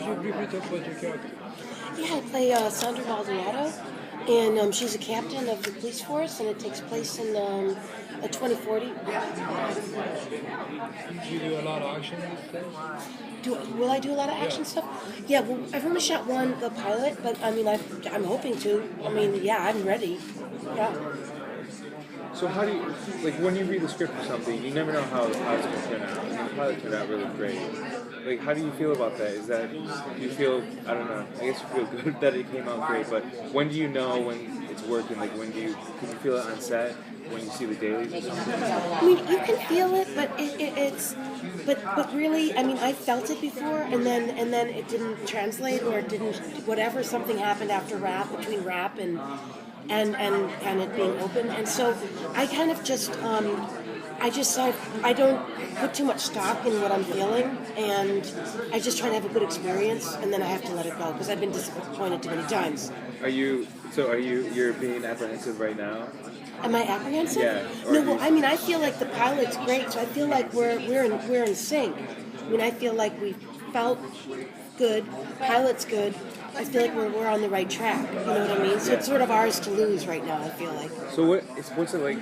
you briefly talk about your character? Yeah, I play Sandra Maldonado, and she's a captain of the police force, and it takes place in 2040. You do a lot of action in this film? Will I do a lot of action Yeah. stuff? Yeah, well, I've only shot the pilot, but I mean, I'm hoping to. I mean, yeah, I'm ready. Yeah. So how do you, like when you read the script or something, you never know how it's going to turn out. And the pilot turned out really great. Like how do you feel about that? Is that, do you feel, I don't know, I guess you feel good that it came out great, but when do you know when it's working? Like can you feel it on set when you see the dailies or something? I mean, you can feel it, but but really, I mean, I felt it before, and then it didn't translate, or it didn't, whatever. Something happened after between rap and it being open, and so I kind of just I don't put too much stock in what I'm feeling, and I just try to have a good experience, and then I have to let it go because I've been disappointed too many times. You're being apprehensive right now? Am I apprehensive? Yeah. No, well, I mean, I feel like the pilot's great, so I feel like we're in sync. I mean, I feel like we felt good, pilot's good. I feel like we're on the right track. You know what I mean? So it's sort of ours to lose right now, I feel like. So what's it like?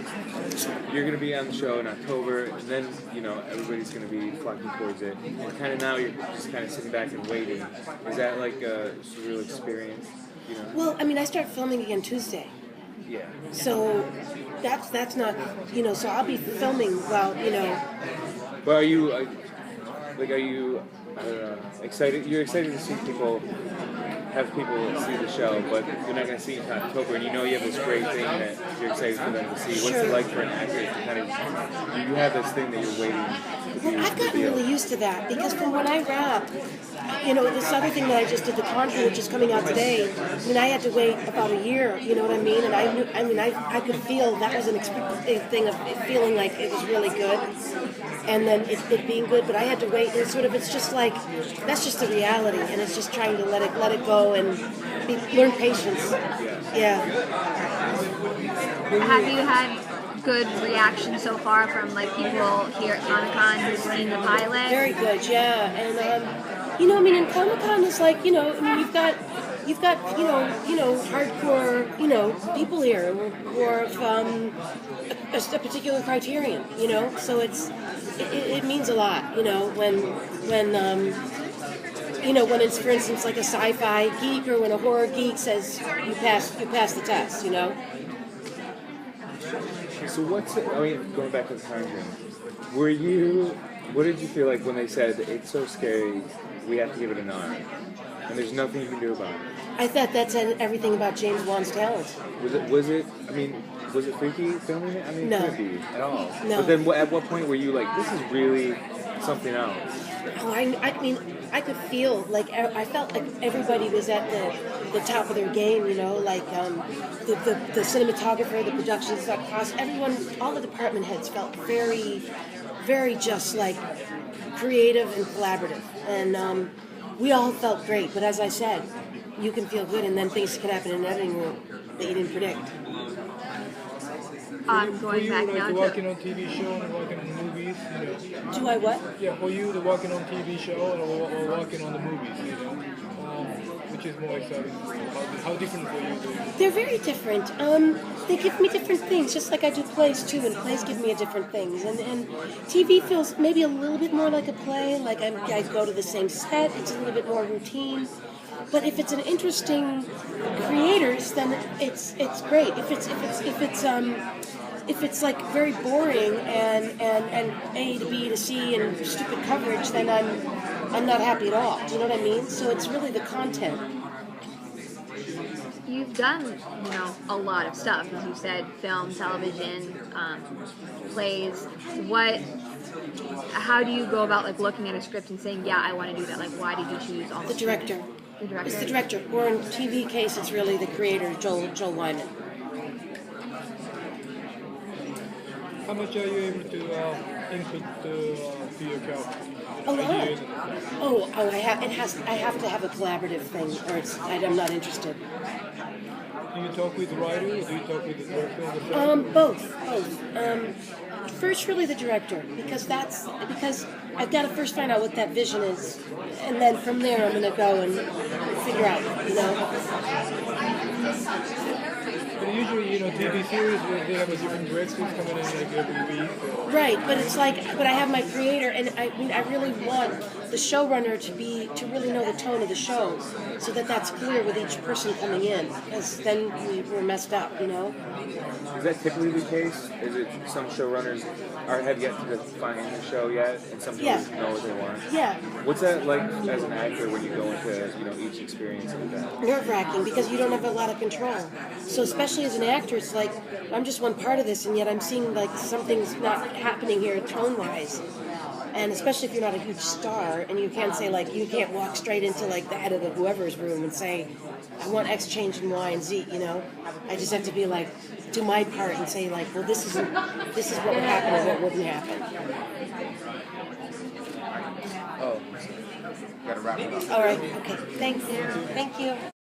You're going to be on the show in October, and then everybody's going to be flocking towards it, and kind of now you're just kind of sitting back and waiting. Is that like a surreal experience? Well, I mean, I start filming again Tuesday. Yeah. So that's not, so I'll be filming while. But are you I don't know, excited? You're excited to see have people see the show, but you're not going to see it until October, and you have this great thing that you're excited for them to see. What's it like for an actor to kind of, you have this thing that you're waiting to Well, I've gotten really used to that, because from when I rap, this other thing that I just did, The Conjuring, which is coming out today, I mean, I had to wait about a year, you know what I mean? And I could feel that was an thing of it feeling like it was really good, and then it being good, but I had to wait, and it's just like, that's just the reality, and it's just trying to let it go and learn patience. Yeah. Have you had good reaction so far from people here at Comic-Con who've seen the pilot? Very good, yeah. And and Comic-Con is like, you've got hardcore, people here who are of a particular criterion, so it means a lot, when it's, for instance, like a sci-fi geek, or when a horror geek says you passed the test, So going back to The Conjuring, what did you feel like when they said, it's so scary, we have to give it an R, and there's nothing you can do about it? I thought that said everything about James Wan's talent. Was it freaky filming it? I mean, No. it couldn't be at all. No. But then at what point were you like, this is really something else? Oh, I mean, I could feel I felt like everybody was at the top of their game, like the cinematographer, the production cost, everyone, all the department heads felt very, very just like creative and collaborative, and we all felt great. But as I said, you can feel good, and then things can happen in the editing room that you didn't predict. Going back now to to working on TV show and working on the movies, Do I what? Yeah, for you, the working on TV show or working on the movies, which is more exciting? How different for you? They're very different. They give me different things, just like I do plays too, and plays give me a different things. And TV feels maybe a little bit more like a play, like I go to the same set, it's a little bit more routine. But if it's an interesting creators, then it's great. If it's like very boring and A to B to C and stupid coverage, then I'm not happy at all. Do you know what I mean? So it's really the content. You've done, a lot of stuff, as you said, film, television, plays. How do you go about looking at a script and saying, yeah, I want to do that? Why did you choose all The director. The director? It's the director. Or in TV case, it's really the creator, Joel Wyman. How much are you able to input to your character? A lot. Oh, I have to have a collaborative thing, or I'm not interested. Do you talk with the writer, or do you talk with the director of the film? Both. First, really the director, because I've got to first find out what that vision is, and then from there I'm going to go and figure out, you know. But usually, TV series where they have a different directors coming in like every week. Right, but it's like, but I have my creator, and I really want the showrunner to really know the tone of the show, so that that's clear with each person coming in, because then we're messed up, you know. Is that typically the case? Is it some showrunners have yet to define the show yet, and some people know what they want? Yeah. What's that like as an actor when you go into each experience like that? Nerve-wracking, because you don't have a lot of control. So especially as an actor, it's like I'm just one part of this, and yet I'm seeing like something's not happening here tone-wise. And especially if you're not a huge star, and you can't say like you can't walk straight into like the head of the whoever's room and say, I want X change in Y and Z. You know, I just have to be like do my part and say like, well, this is what would happen or what wouldn't happen. Oh, gotta wrap it up. All right. Okay. Thanks. Thank you.